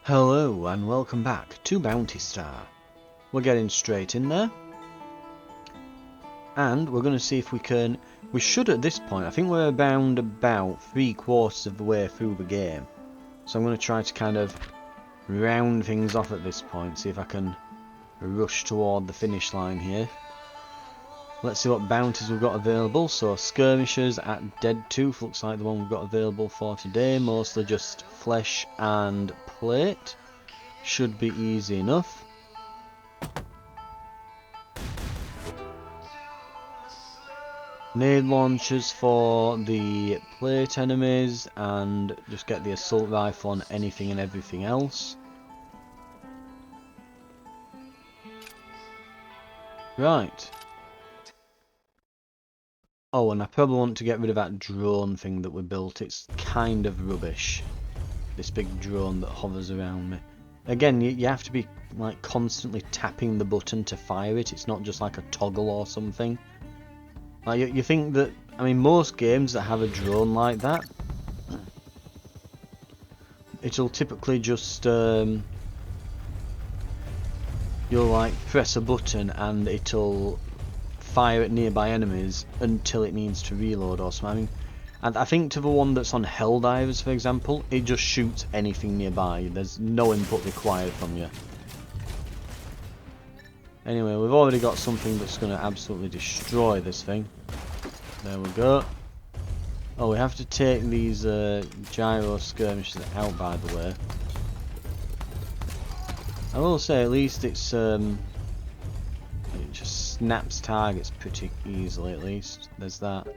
Hello and welcome back to Bounty Star. We're getting straight in there. And we're going to see if we can... We should at this point, I think we're around about 3/4 of the way through the game. So I'm going to try to kind of round things off at this point, see if I can rush toward the finish line here. Let's see what bounties we've got available. So skirmishers at Dead Tooth looks like the one we've got available for today. Mostly just flesh and plate. Should be easy enough. Nade launchers for the plate enemies, and just get the assault rifle on anything and everything else. Right. Oh, and I probably want to get rid of that drone thing that we built. It's kind of rubbish. This big drone that hovers around me. Again, you have to be like constantly tapping the button to fire it. It's not just like a toggle or something. Like you think that, I mean, most games that have a drone like that, it'll typically just, you'll like press a button and it'll fire at nearby enemies until it needs to reload or something. I mean, and I think to the one that's on Helldivers, for example, it just shoots anything nearby. There's no input required from you. Anyway, we've already got something that's going to absolutely destroy this thing. There we go. Oh, we have to take these gyro skirmishers out, by the way. I will say, at least it's it just snaps targets pretty easily. At least there's that.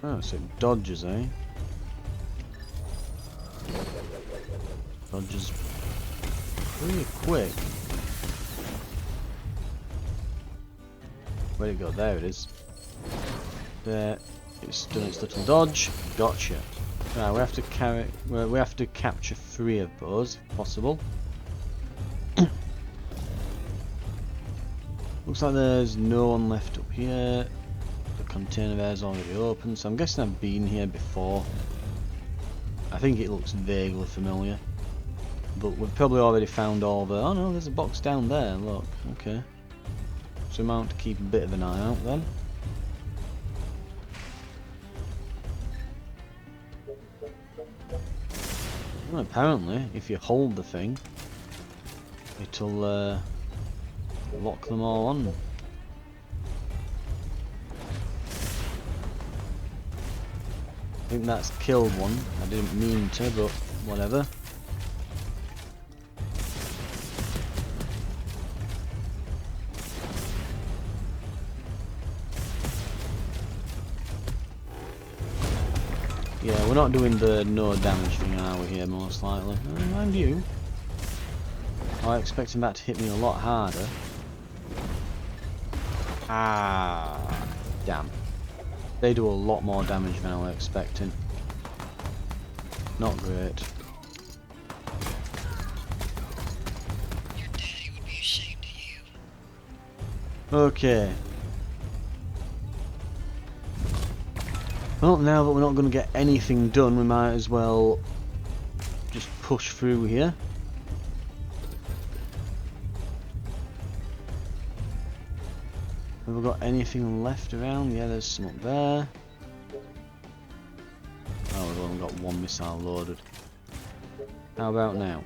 Oh, so it dodges, eh? Dodges pretty quick. Where'd it go? There it is. There, it's done its little dodge. Gotcha. Right, we have to carry. We have to capture 3 of those, if possible. Looks like there's no one left up here. The container there is already open, so I'm guessing I've been here before. I think it looks vaguely familiar. But we've probably already found all the... Oh no, there's a box down there, look. Okay. So we might want to keep a bit of an eye out then. Well, apparently, if you hold the thing, it'll lock them all on. I think that's killed one. I didn't mean to, but whatever. Yeah, we're not doing the no damage thing, are we, here, most likely? Mind you, I was expecting that to hit me a lot harder. Ah, damn. They do a lot more damage than I was expecting. Not great. Your daddy would be ashamed of you. Okay. Well, now that we're not going to get anything done, we might as well just push through here. Have we got anything left around? Yeah, there's some up there. Oh, we've only got 1 missile loaded. How about now?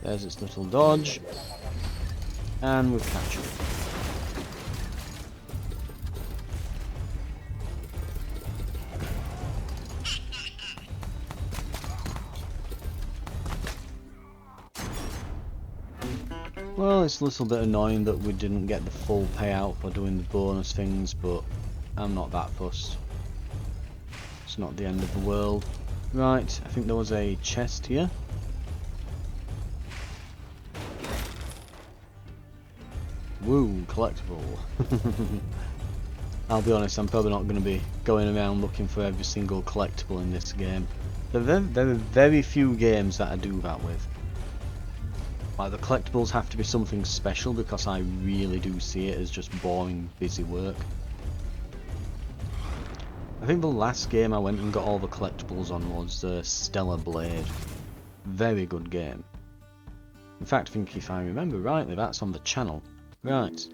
There's its little dodge. And we've captured it. Well, it's a little bit annoying that we didn't get the full payout for doing the bonus things, but I'm not that fussed. It's not the end of the world. Right, I think there was a chest here. Woo, collectible. I'll be honest, I'm probably not going to be going around looking for every single collectible in this game. There are very few games that I do that with. Like, the collectibles have to be something special because I really do see it as just boring, busy work. I think the last game I went and got all the collectibles on was Stellar Blade. Very good game. In fact, I think if I remember rightly, that's on the channel. Right.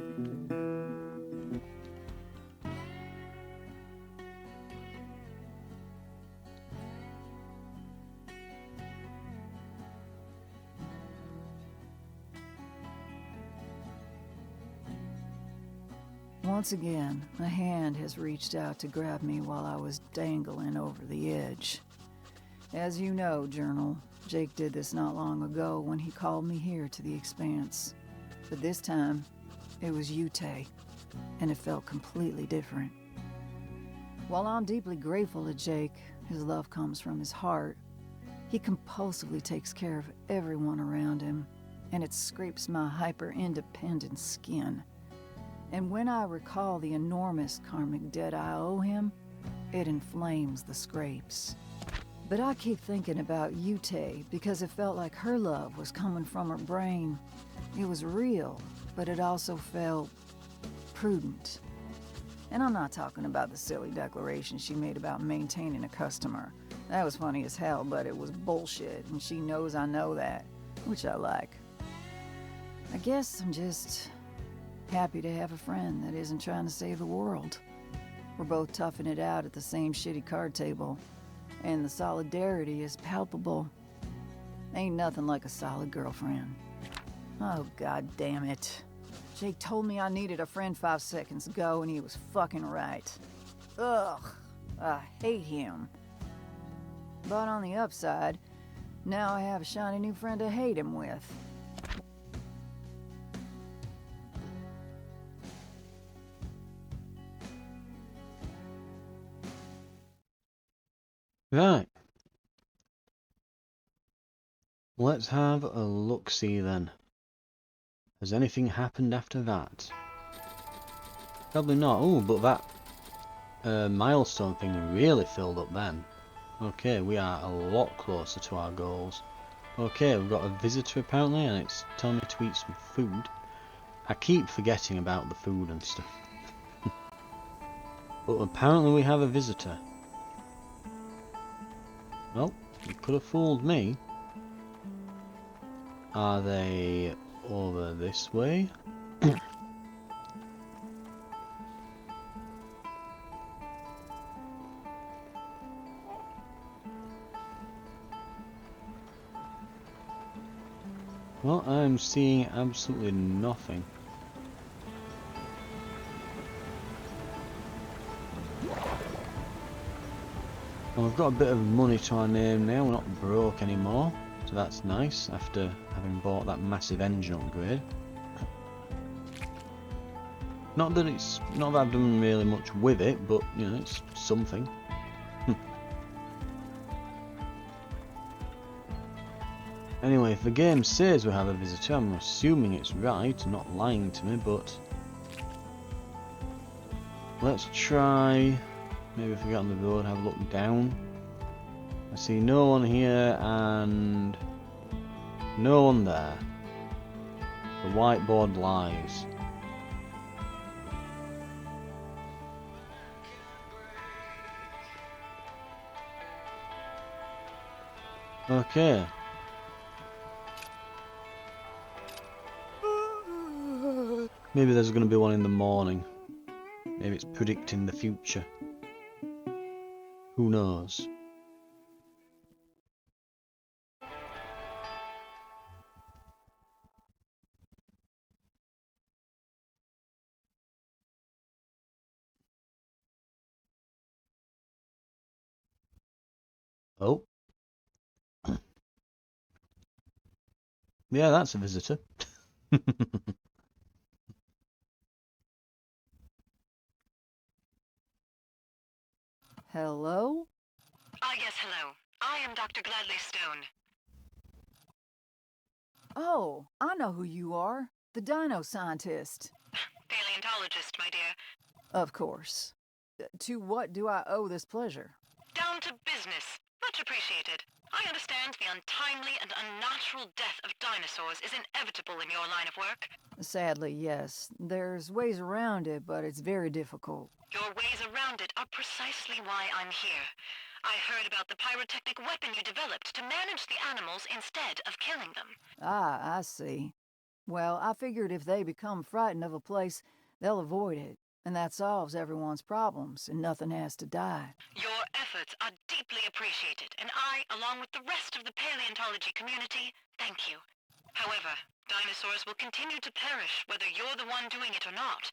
Once again, a hand has reached out to grab me while I was dangling over the edge. As you know, Journal, Jake did this not long ago when he called me here to the Expanse. But this time, it was Yute, and it felt completely different. While I'm deeply grateful to Jake, his love comes from his heart. He compulsively takes care of everyone around him, and it scrapes my hyper-independent skin. And when I recall the enormous karmic debt I owe him, it inflames the scrapes. But I keep thinking about Yute because it felt like her love was coming from her brain. It was real, but it also felt prudent. And I'm not talking about the silly declaration she made about maintaining a customer. That was funny as hell, but it was bullshit, and she knows I know that, which I like. I guess I'm just happy to have a friend that isn't trying to save the world. We're both toughing it out at the same shitty card table, and the solidarity is palpable. Ain't nothing like a solid girlfriend. Oh, god damn it. Jake told me I needed a friend 5 seconds ago, and he was fucking right. Ugh, I hate him. But on the upside, now I have a shiny new friend to hate him with. Right. Let's have a look-see then. Has anything happened after that? Probably not. Oh, but that milestone thing really filled up then. Okay, we are a lot closer to our goals. Okay, we've got a visitor apparently, and it's telling me to eat some food. I keep forgetting about the food and stuff. But apparently we have a visitor. Well, you could have fooled me. Are they over this way? Well, I'm seeing absolutely nothing. Well, we've got a bit of money to our name now, we're not broke anymore, so that's nice after having bought that massive engine upgrade. Not that I've done really much with it, but you know, it's something. Anyway, if the game says we have a visitor, I'm assuming it's right, not lying to me, but let's try. Maybe if we get on the road, have a look down. I see no one here and no one there. The whiteboard lies. Okay. Maybe there's going to be one in the morning. Maybe it's predicting the future. Who knows? Oh. Yeah, that's a visitor. Hello? Ah, yes, hello. I am Dr. Gladley Stone. Oh, I know who you are. The dino scientist. Paleontologist, my dear. Of course. To what do I owe this pleasure? Down to business. Much appreciated. I understand the untimely and unnatural death of dinosaurs is inevitable in your line of work. Sadly, yes. There's ways around it, but it's very difficult. Your ways around it are precisely why I'm here. I heard about the pyrotechnic weapon you developed to manage the animals instead of killing them. Ah, I see. Well, I figured if they become frightened of a place, they'll avoid it. And that solves everyone's problems, and nothing has to die. Your efforts are deeply appreciated, and I, along with the rest of the paleontology community, thank you. However, dinosaurs will continue to perish whether you're the one doing it or not.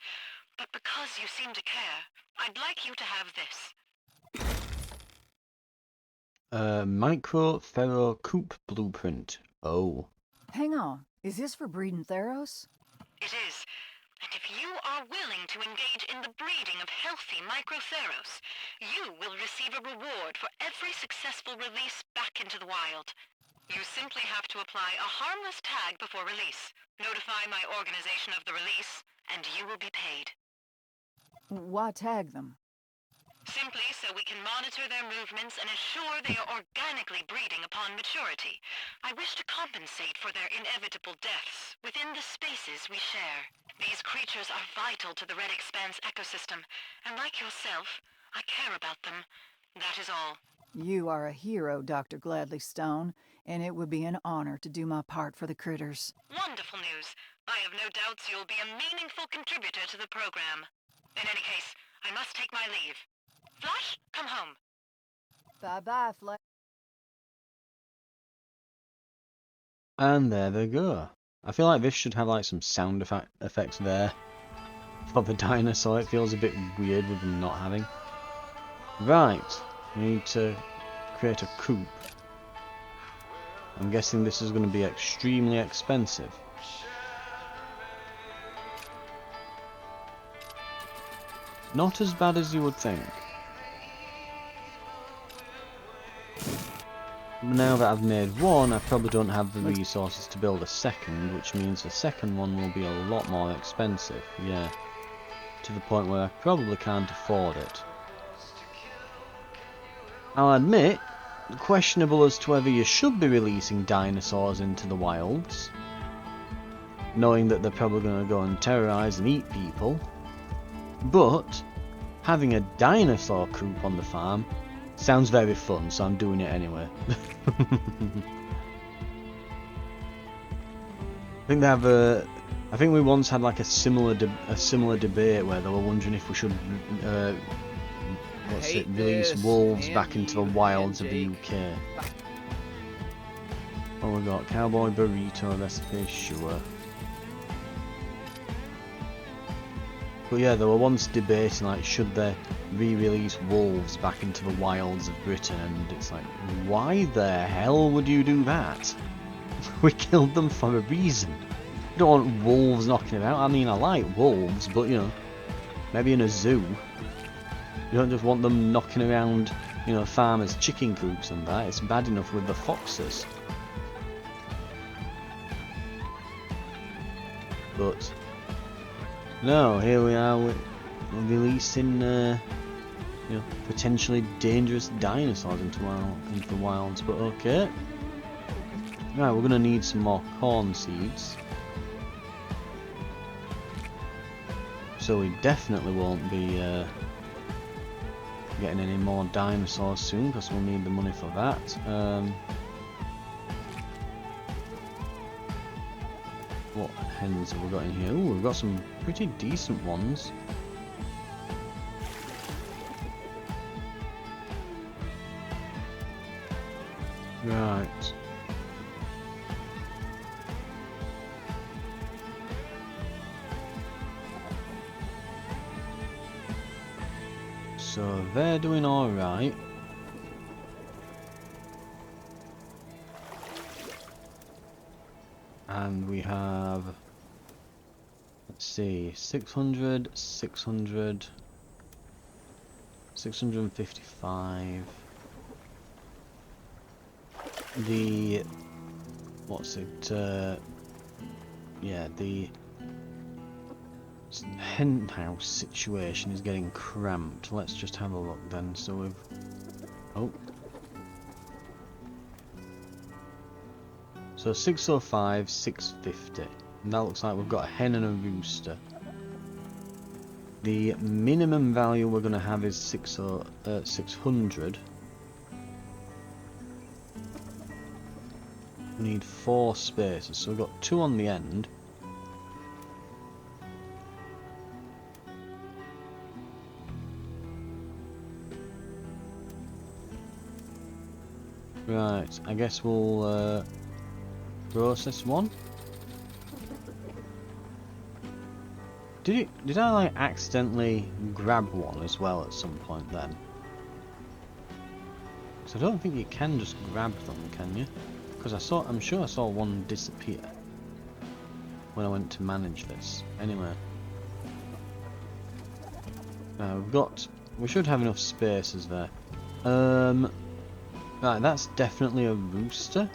But because you seem to care, I'd like you to have this. Micro Ferro Coop Blueprint. Oh. Hang on, is this for breeding Theros? It is. And if you are willing to engage in the breeding of healthy Microtheros, you will receive a reward for every successful release back into the wild. You simply have to apply a harmless tag before release, notify my organization of the release, and you will be paid. Why tag them? Simply so we can monitor their movements and ensure they are organically breeding upon maturity. I wish to compensate for their inevitable deaths within the spaces we share. These creatures are vital to the Red Expanse ecosystem, and like yourself, I care about them. That is all. You are a hero, Dr. Gladly Stone, and it would be an honor to do my part for the critters. Wonderful news. I have no doubts you'll be a meaningful contributor to the program. In any case, I must take my leave. Flash, come home. Bye-bye, Flash. And there they go. I feel like this should have like some sound effects there for the dinosaur. It feels a bit weird with them not having. Right, we need to create a coop. I'm guessing this is going to be extremely expensive. Not as bad as you would think. Now that I've made one, I probably don't have the resources to build a second, which means the second one will be a lot more expensive, yeah. To the point where I probably can't afford it. I'll admit, questionable as to whether you should be releasing dinosaurs into the wilds, knowing that they're probably going to go and terrorise and eat people, but having a dinosaur coop on the farm sounds very fun, so I'm doing it anyway. I think they have I think we once had like a similar debate where they were wondering if we should release wolves back into the wilds of the UK. Oh, we got cowboy burrito recipe, sure. But yeah, they were once debating like, should they re-release wolves back into the wilds of Britain, and it's like, why the hell would you do that? We killed them for a reason. You don't want wolves knocking about. I mean, I like wolves, but you know, maybe in a zoo. You don't just want them knocking around, you know, farmers' chicken coops and that. It's bad enough with the foxes. But no, here we are, we're releasing, you know, potentially dangerous dinosaurs into the wilds. But okay, right, we're gonna need some more corn seeds, so we definitely won't be getting any more dinosaurs soon, because we'll need the money for that. What hens have we got in here? Ooh, we've got some pretty decent ones. Right. So they're doing alright. And we have, let's see, 600, 600, 655. The, what's it, yeah, the hen house situation is getting cramped. Let's just have a look then. So we've... Oh. So 605, 650. And that looks like we've got a hen and a rooster. The minimum value we're going to have is 600. We need 4 spaces, so we've got 2 on the end. Right, I guess we'll process 1. Did I like accidentally grab one as well at some point then? Because I don't think you can just grab them, can you? Because I'm sure I saw one disappear when I went to manage this. Anyway, we should have enough spaces there. Right, that's definitely a rooster.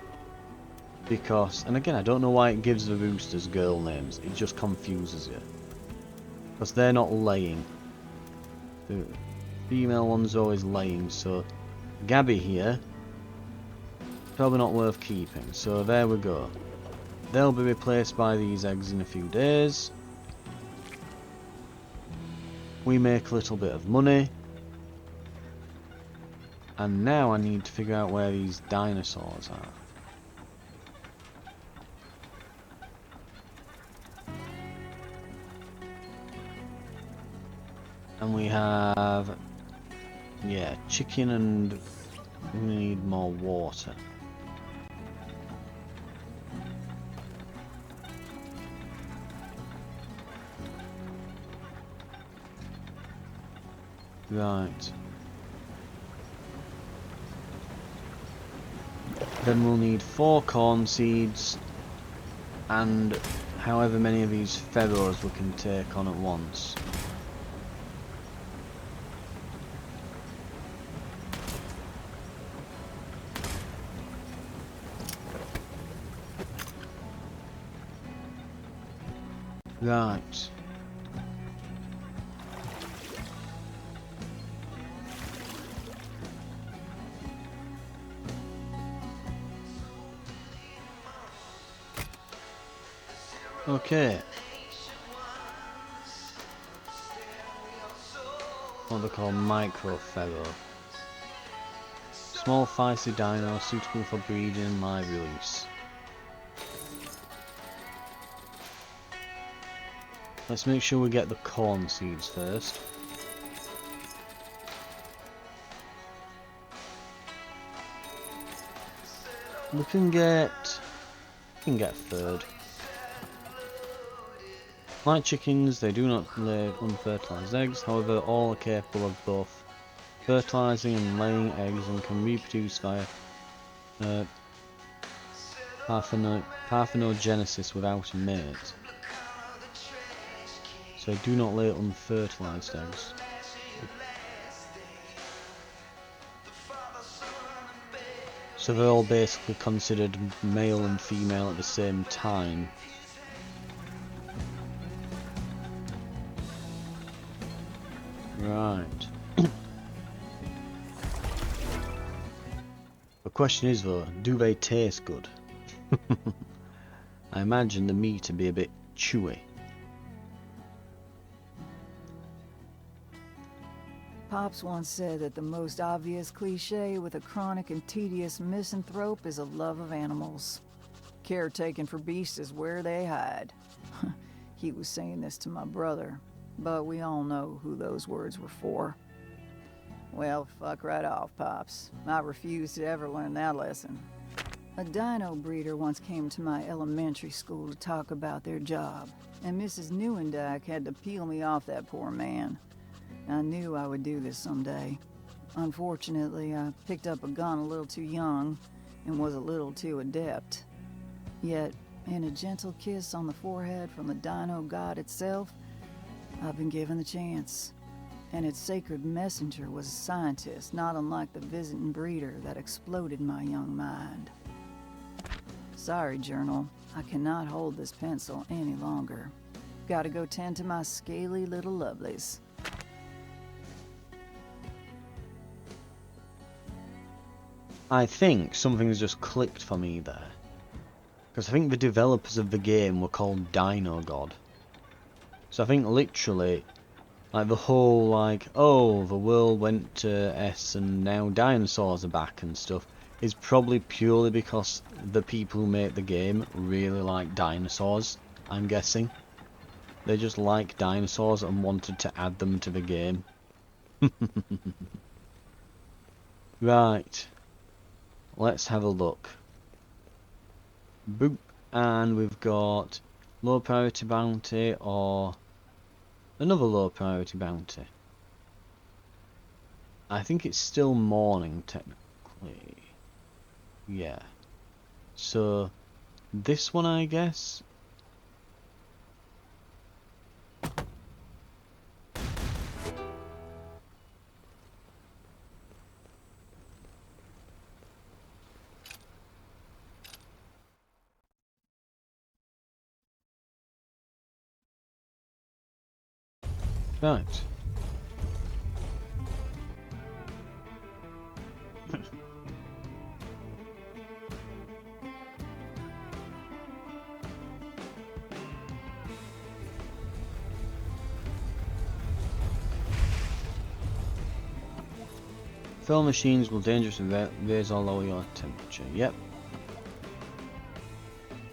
Because, and again, I don't know why it gives the roosters girl names. It just confuses you. Because they're not laying. The female one's always laying, so Gabby here, probably not worth keeping. So there we go. They'll be replaced by these eggs in a few days. We make a little bit of money. And now I need to figure out where these dinosaurs are. And we have, yeah, chicken, and we need more water. Right. Then we'll need 4 corn seeds and however many of these feathers we can take on at once. Right. Okay. What they call micro feather. Small feisty dino suitable for breeding and live release. Let's make sure we get the corn seeds first. We can get a third. Like chickens, they do not lay unfertilized eggs, however all are capable of both fertilizing and laying eggs and can reproduce via parthenogenesis without a mate. So do not lay unfertilized eggs. So they're all basically considered male and female at the same time. Right. The question is though, do they taste good? I imagine the meat to be a bit chewy. Pops once said that the most obvious cliche with a chronic and tedious misanthrope is a love of animals. Caretaking for beasts is where they hide. He was saying this to my brother, but we all know who those words were for. Well, fuck right off, Pops. I refuse to ever learn that lesson. A dino breeder once came to my elementary school to talk about their job, and Mrs. Neuendijk had to peel me off that poor man. I knew I would do this someday. Unfortunately, I picked up a gun a little too young and was a little too adept. Yet, in a gentle kiss on the forehead from the dino god itself, I've been given the chance. And its sacred messenger was a scientist not unlike the visiting breeder that exploded my young mind. Sorry, Journal. I cannot hold this pencil any longer. Gotta go tend to my scaly little lovelies. I think something's just clicked for me there. Because I think the developers of the game were called Dino God. So I think literally, like the whole like, oh, the world went to S and now dinosaurs are back and stuff, is probably purely because the people who make the game really like dinosaurs, I'm guessing. They just like dinosaurs and wanted to add them to the game. Right. Let's have a look. Boop. And we've got low priority bounty or another low priority bounty. I think it's still morning technically. Yeah. So this one, I guess. Right. Fill machines will dangerously raise or lower your temperature. Yep.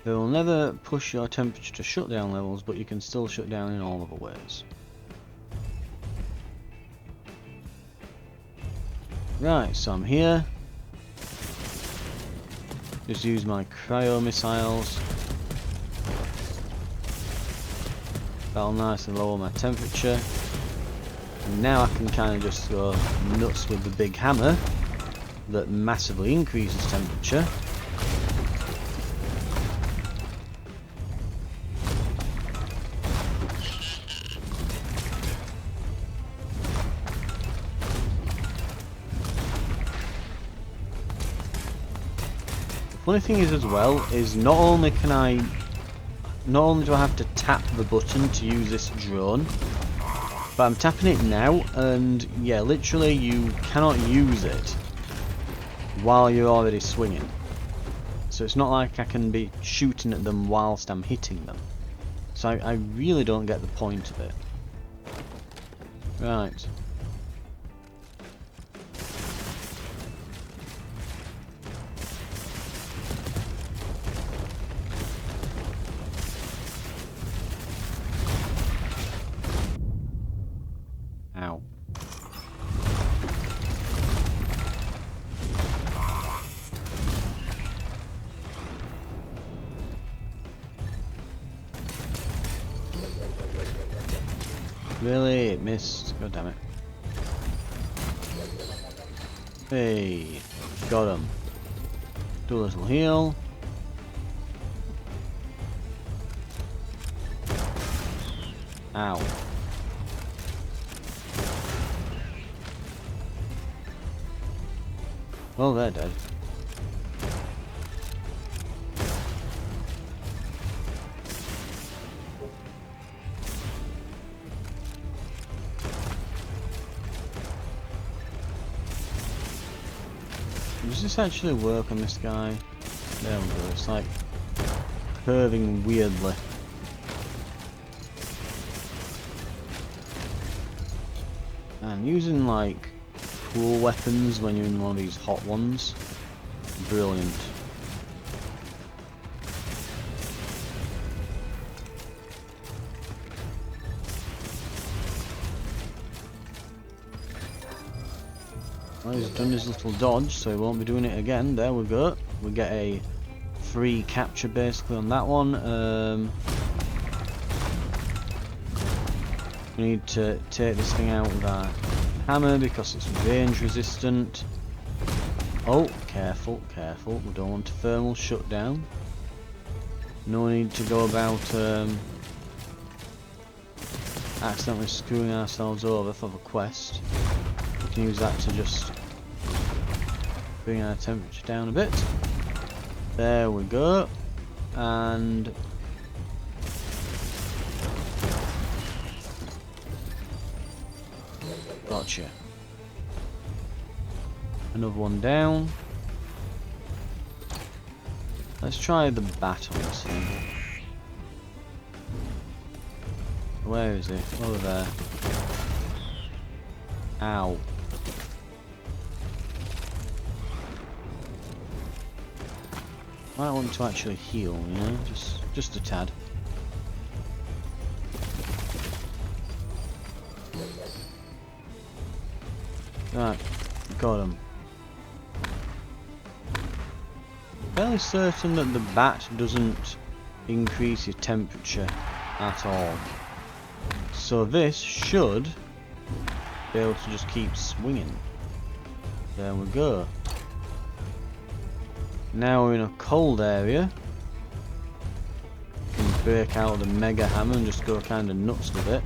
They will never push your temperature to shutdown levels, but you can still shut down in all other ways. Right, so I'm here. Just use my cryo missiles. That'll nicely lower my temperature. And now I can kind of just go nuts with the big hammer that massively increases temperature. Funny thing is as well, is not only do I have to tap the button to use this drone, but I'm tapping it now, and yeah, literally you cannot use it while you're already swinging. So it's not like I can be shooting at them whilst I'm hitting them. So I really don't get the point of it. Right. Ow. Really? It missed. God damn it. Hey. Got him. Do a little heal. Ow. Well, they're dead. Does this actually work on this guy? There we go, it's like curving weirdly. And using like cool weapons when you're in one of these hot ones, brilliant. Well, he's done his little dodge, so he won't be doing it again. There we go. We get a free capture basically on that one. We need to take this thing out with our hammer because it's range resistant. Oh, careful, careful. We don't want a thermal shutdown. No need to go about accidentally screwing ourselves over for the quest. We can use that to just bring our temperature down a bit. There we go. And Gotcha. Another one down. Let's try the bat on this thing. Where is it? Over there. Ow. Might want to actually heal, you know, just a tad. Right, got him. Fairly certain that the bat doesn't increase your temperature at all. So this should be able to just keep swinging. There we go. Now we're in a cold area. We can break out the mega hammer and just go kind of nuts with it.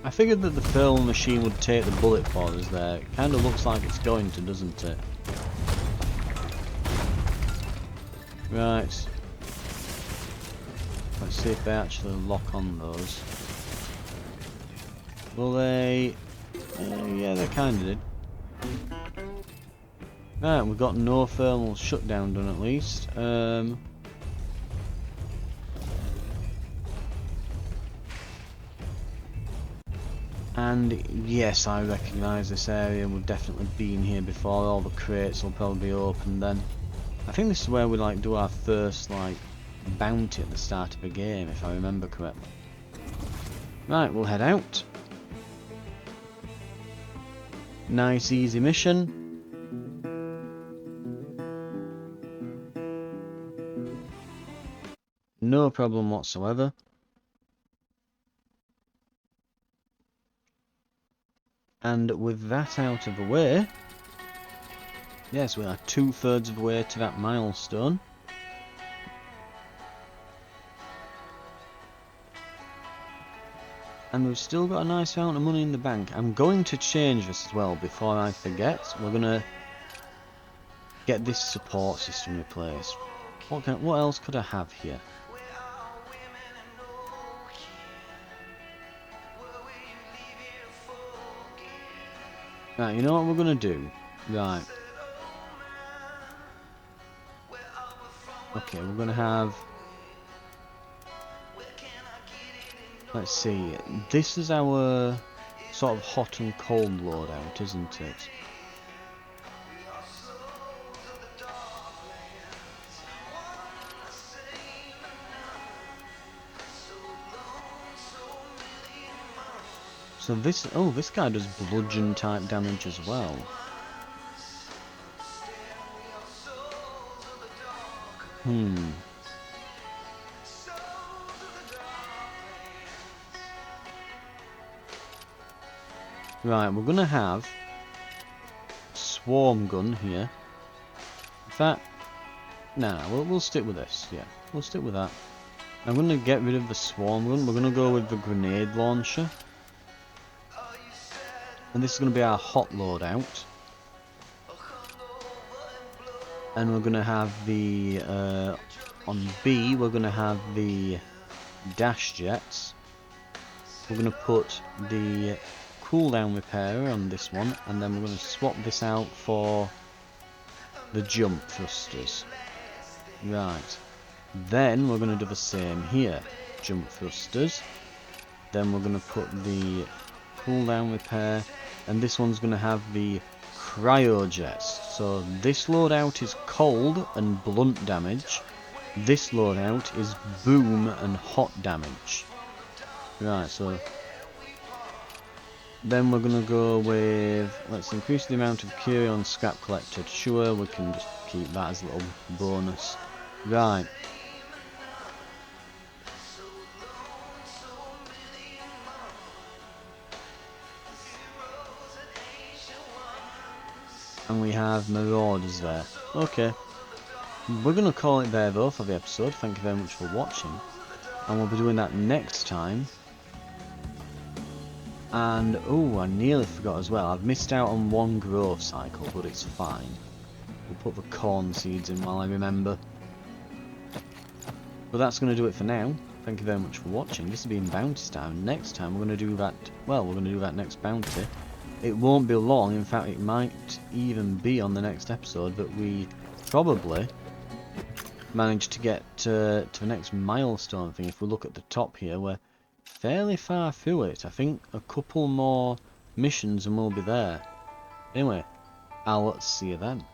I figured that the thermal machine would take the bullet for us there. It kind of looks like it's going to, doesn't it? Right. Let's see if they actually lock on those. Will they? Yeah, they kind of did. Right, we've got no thermal shutdown done at least. And yes, I recognise this area. We've definitely been here before. All the crates will probably be open then. I think this is where we like do our first like bounty at the start of a game, if I remember correctly. Right, we'll head out. Nice easy mission. No problem whatsoever. And with that out of the way, yes, we are 2/3 of the way to that milestone. And we've still got a nice amount of money in the bank. I'm going to change this as well before I forget. We're going to get this support system replaced. What else could I have here? Right, you know what we're going to do? Right. Okay, we're going to have... Let's see, this is our sort of hot and cold loadout, isn't it? So this, oh, this guy does bludgeon type damage as well. Right, we're gonna have swarm gun here. In fact, nah, we'll stick with this. Yeah, we'll stick with that. I'm gonna get rid of the swarm gun. We're gonna go with the grenade launcher, and this is gonna be our hot loadout. And we're gonna have the on B. We're gonna have the dash jets. We're gonna put the cooldown repairer on this one, and then we're going to swap this out for the jump thrusters. Right, then we're going to do the same here, jump thrusters. Then we're going to put the cooldown repair, and this one's going to have the cryojets. So this loadout is cold and blunt damage. This loadout is boom and hot damage. Right, so then we're going to go with, let's increase the amount of Curion scrap collected. Sure, we can just keep that as a little bonus. Right. And we have Marauders there. Okay. We're going to call it there though for the episode. Thank you very much for watching. And we'll be doing that next time. And, oh, I nearly forgot as well. I've missed out on one growth cycle, but it's fine. We'll put the corn seeds in while I remember. But that's going to do it for now. thank you very much for watching. This has been Bounty Time. Next time we're going to do that, well, we're going to do that next bounty. It won't be long, in fact it might even be on the next episode, but we probably managed to get to the next milestone thing. If we look at the top here, we're fairly far through it. I think a couple more missions and we'll be there. Anyway, I'll see you then.